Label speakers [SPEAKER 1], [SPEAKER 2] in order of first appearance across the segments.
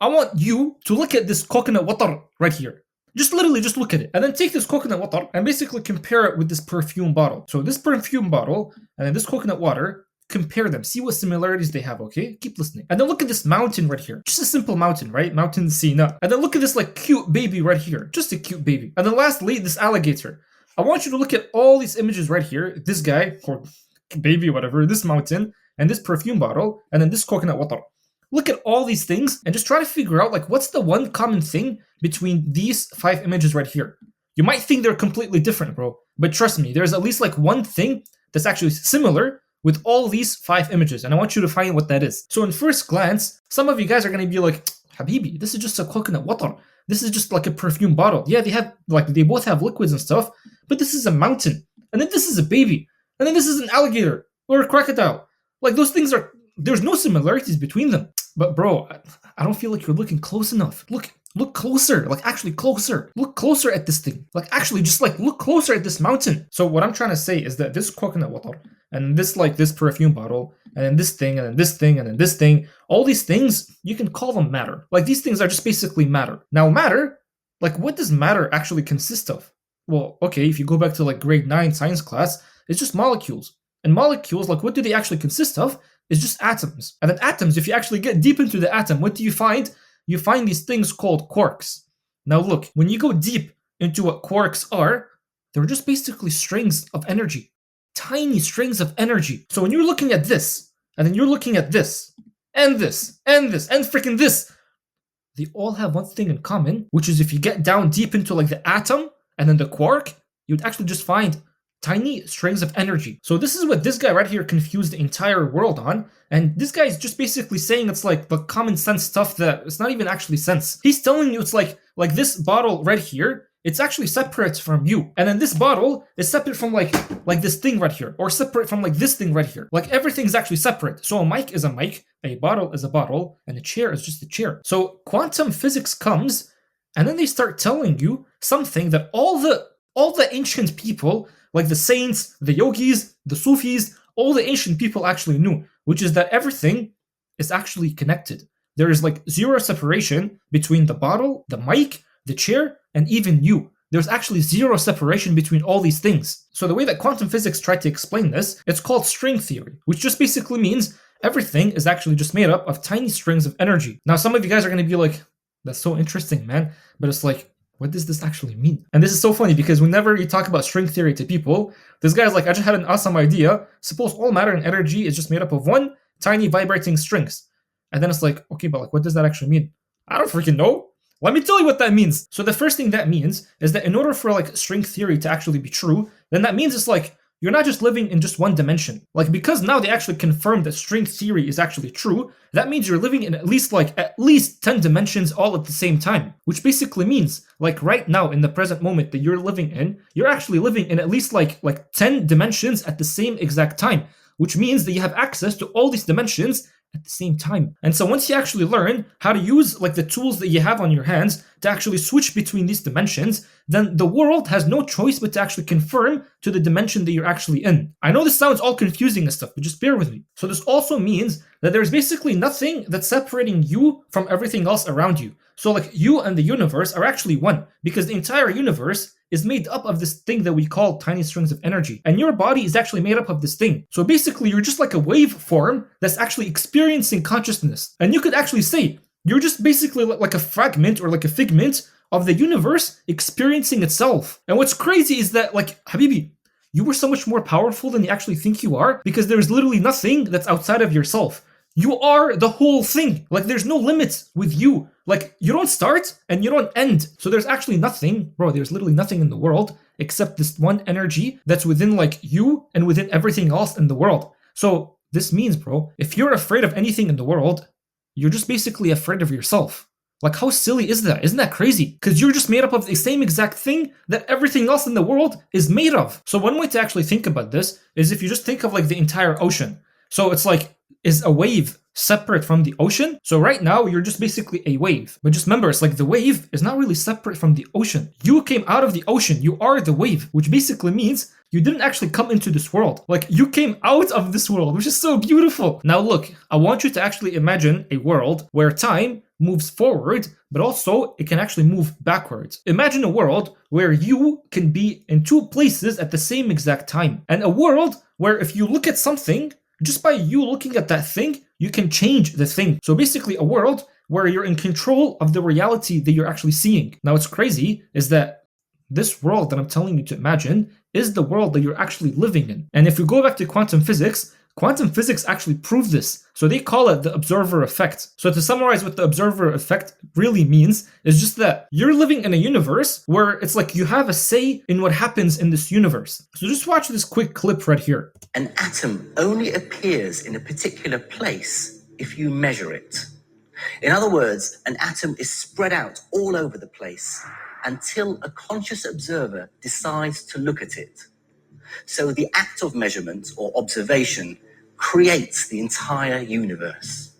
[SPEAKER 1] I want you to look at this coconut water right here. Just literally just look at it. And then take this coconut water and basically compare it with this perfume bottle. So this perfume bottle and then this coconut water, compare them. See what similarities they have, okay? Keep listening. And then look at this mountain right here. Just a simple mountain, right? Mountain Sina. And then look at this like cute baby right here. Just a cute baby. And then lastly, this alligator. I want you to look at all these images right here. This guy, or baby, whatever, this mountain, and this perfume bottle, and then this coconut water. Look at all these things and just try to figure out like what's the one common thing between these 5 images right here. You might think they're completely different, bro, but trust me, there's at least like one thing that's actually similar with all these 5 images, and I want you to find what that is. So in first glance, some of you guys are going to be like, Habibi, this is just a coconut water. This is just like a perfume bottle. Yeah, they both have liquids and stuff, but this is a mountain, and then this is a baby, and then this is an alligator or a crocodile. Like those things there's no similarities between them. But bro, I don't feel like you're looking close enough. Look closer, like actually closer. Look closer at this thing. Like actually just like look closer at this mountain. So what I'm trying to say is that this coconut water and this perfume bottle and then this thing and then this thing and then this thing, all these things, you can call them matter. Like these things are just basically matter. Now matter, like what does matter actually consist of? Well, okay, if you go back to like grade 9 science class, it's just molecules. And molecules, like what do they actually consist of? It's just atoms. And then atoms, if you actually get deep into the atom, what do you find? You find these things called quarks. Now look, when you go deep into what quarks are, they're just basically strings of energy. Tiny strings of energy. So when you're looking at this, and then you're looking at this, and this, and this, and freaking this, they all have one thing in common, which is if you get down deep into like the atom, and then the quark, you'd actually just find tiny strings of energy. So this is what this guy right here confused the entire world on. And this guy is just basically saying it's like the common sense stuff that it's not even actually sense. He's telling you it's like this bottle right here, it's actually separate from you. And then this bottle is separate from like this thing right here, or separate from like this thing right here. Like everything's actually separate. So a mic is a mic, a bottle is a bottle, and a chair is just a chair. So quantum physics comes, and then they start telling you something that all the ancient people, like the saints, the yogis, the Sufis, all the ancient people actually knew, which is that everything is actually connected. There is like zero separation between the bottle, the mic, the chair, and even you. There's actually zero separation between all these things. So the way that quantum physics tried to explain this, it's called string theory, which just basically means everything is actually just made up of tiny strings of energy. Now some of you guys are going to be like, that's so interesting, man. But it's like, what does this actually mean? And this is so funny because whenever you talk about string theory to people, this guy's like, I just had an awesome idea. Suppose all matter and energy is just made up of one tiny vibrating strings. And then it's like, okay, but like, what does that actually mean? I don't freaking know. Let me tell you what that means. So the first thing that means is that in order for like string theory to actually be true, then that means it's like, you're not just living in just one dimension. Like, because now they actually confirmed that string theory is actually true, that means you're living in at least 10 dimensions all at the same time. Which basically means, like right now in the present moment that you're living in, you're actually living in at least like 10 dimensions at the same exact time. Which means that you have access to all these dimensions at the same time. And so once you actually learn how to use like the tools that you have on your hands to actually switch between these dimensions, then the world has no choice but to actually confirm to the dimension that you're actually in. I know this sounds all confusing and stuff, but just bear with me. So this also means that there's basically nothing that's separating you from everything else around you. So like you and the universe are actually one, because the entire universe is made up of this thing that we call tiny strings of energy. And your body is actually made up of this thing. So basically you're just like a waveform that's actually experiencing consciousness. And you could actually say, you're just basically like a fragment or like a figment of the universe experiencing itself. And what's crazy is that, like, Habibi, you were so much more powerful than you actually think you are, because there's literally nothing that's outside of yourself. You are the whole thing. Like, there's no limits with you. Like, you don't start and you don't end. So there's actually nothing, bro, there's literally nothing in the world except this one energy that's within like you and within everything else in the world. So this means, bro, if you're afraid of anything in the world, you're just basically afraid of yourself. Like, how silly is that? Isn't that crazy? Because you're just made up of the same exact thing that everything else in the world is made of. So one way to actually think about this is if you just think of like the entire ocean. So it's like, is a wave separate from the ocean? So right now you're just basically a wave. But just remember, it's like the wave is not really separate from the ocean. You came out of the ocean. You are the wave, which basically means you didn't actually come into this world. Like, you came out of this world, which is so beautiful. Now look, I want you to actually imagine a world where time moves forward, but also it can actually move backwards. Imagine a world where you can be in two places at the same exact time, and a world where if you look at something, just by you looking at that thing, you can change the thing. So basically a world where you're in control of the reality that you're actually seeing. Now what's crazy is that this world that I'm telling you to imagine is the world that you're actually living in. And if we go back to quantum physics actually proved this. So they call it the observer effect. So to summarize what the observer effect really means is just that you're living in a universe where it's like you have a say in what happens in this universe. So just watch this quick clip right here.
[SPEAKER 2] An atom only appears in a particular place if you measure it. In other words, an atom is spread out all over the place until a conscious observer decides to look at it. So the act of measurement or observation creates the entire universe.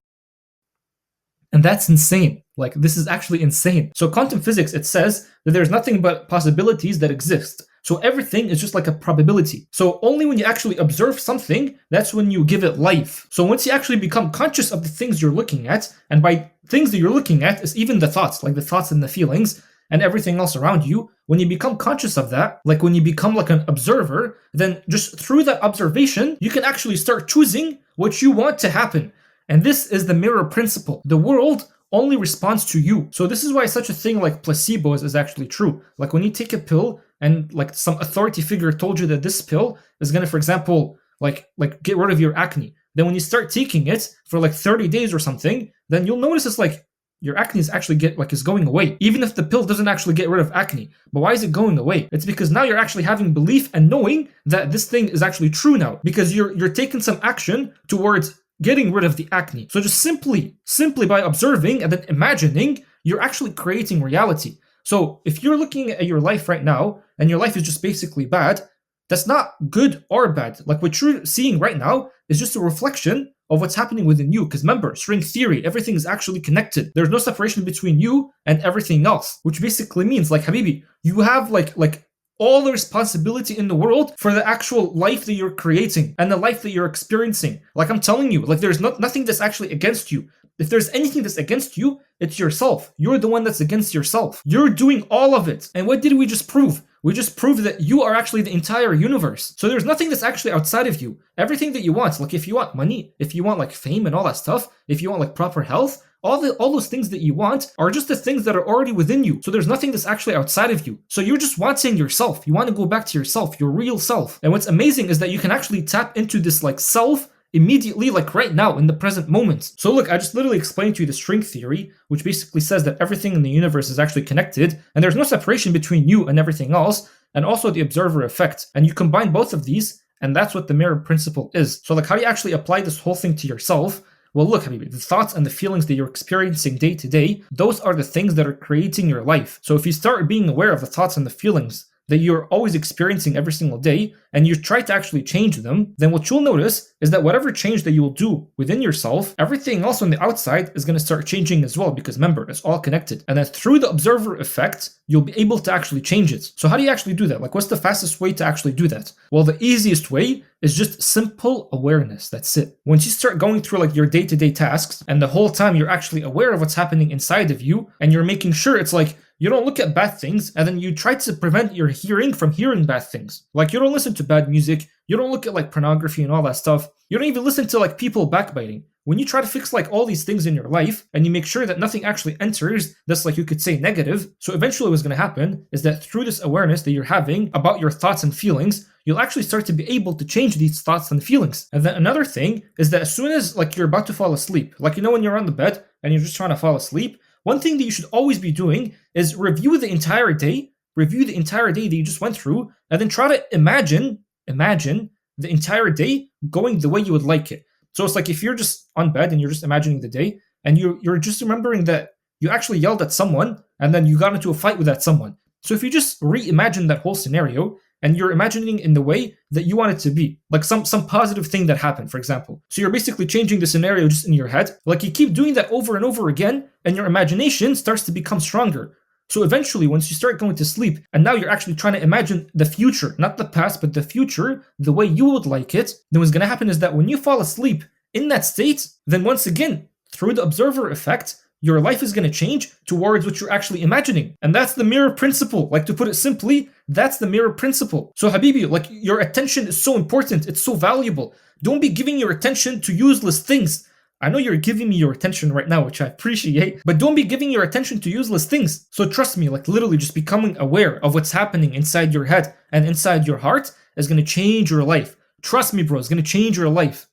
[SPEAKER 1] And that's insane. Like, this is actually insane. So quantum physics, it says that there's nothing but possibilities that exist. So everything is just like a probability. So only when you actually observe something, that's when you give it life. So once you actually become conscious of the things you're looking at, and by things that you're looking at is even the thoughts, like the thoughts and the feelings, and everything else around you, when you become conscious of that, like when you become like an observer, then just through that observation, you can actually start choosing what you want to happen. And this is the mirror principle. The world only responds to you. So this is why such a thing like placebos is actually true. Like when you take a pill and like some authority figure told you that this pill is gonna, for example, like get rid of your acne. Then when you start taking it for like 30 days or something, then you'll notice it's like your acne is actually is going away, even if the pill doesn't actually get rid of acne. But why is it going away? It's because now you're actually having belief and knowing that this thing is actually true now, because you're taking some action towards getting rid of the acne. So just simply by observing and then imagining, you're actually creating reality. So if you're looking at your life right now and your life is just basically bad, that's not good or bad. Like what you're seeing right now is just a reflection of what's happening within you. Because remember, string theory, everything is actually connected. There's no separation between you and everything else, which basically means, like, Habibi, you have like all the responsibility in the world for the actual life that you're creating and the life that you're experiencing. Like I'm telling you, like there's nothing that's actually against you. If there's anything that's against you, it's yourself. You're the one that's against yourself. You're doing all of it. And what did we just prove? We just proved that you are actually the entire universe. So there's nothing that's actually outside of you. Everything that you want, like if you want money, if you want like fame and all that stuff, if you want like proper health, all those things that you want are just the things that are already within you. So there's nothing that's actually outside of you. So you're just wanting yourself. You want to go back to yourself, your real self. And what's amazing is that you can actually tap into this like self immediately, like right now in the present moment. So look, I just literally explained to you the string theory, which basically says that everything in the universe is actually connected and there's no separation between you and everything else, and also the observer effect. And you combine both of these, and that's what the mirror principle is. So like, how do you actually apply this whole thing to yourself? Well, look, Habibi, the thoughts and the feelings that you're experiencing day to day, those are the things that are creating your life. So if you start being aware of the thoughts and the feelings that you're always experiencing every single day, and you try to actually change them, then what you'll notice is that whatever change that you will do within yourself, everything else on the outside is going to start changing as well, because remember, it's all connected. And then through the observer effect, you'll be able to actually change it. So how do you actually do that? Like, what's the fastest way to actually do that? Well, the easiest way is just simple awareness. That's it. Once you start going through like your day-to-day tasks, and the whole time you're actually aware of what's happening inside of you, and you're making sure it's like, you don't look at bad things, and then you try to prevent your hearing from hearing bad things. Like, you don't listen to bad music, you don't look at like pornography and all that stuff, you don't even listen to like people backbiting. When you try to fix like all these things in your life, and you make sure that nothing actually enters that's like, you could say, negative, so eventually what's going to happen is that through this awareness that you're having about your thoughts and feelings, you'll actually start to be able to change these thoughts and feelings. And then another thing is that as soon as like you're about to fall asleep, like, you know, when you're on the bed and you're just trying to fall asleep, one thing that you should always be doing is review the entire day that you just went through, and then try to imagine the entire day going the way you would like it. So it's like, if you're just on bed and you're just imagining the day, and you're just remembering that you actually yelled at someone and then you got into a fight with that someone. So if you just reimagine that whole scenario, and you're imagining in the way that you want it to be, like some positive thing that happened, for example. So you're basically changing the scenario just in your head. Like, you keep doing that over and over again, and your imagination starts to become stronger. So eventually, once you start going to sleep, and now you're actually trying to imagine the future, not the past, but the future, the way you would like it, then what's going to happen is that when you fall asleep in that state, then once again, through the observer effect, your life is going to change towards what you're actually imagining. And that's the mirror principle. Like, to put it simply, that's the mirror principle. So Habibi, like, your attention is so important. It's so valuable. Don't be giving your attention to useless things. I know you're giving me your attention right now, which I appreciate, but don't be giving your attention to useless things. So trust me, like, literally just becoming aware of what's happening inside your head and inside your heart is going to change your life. Trust me, bro, it's going to change your life.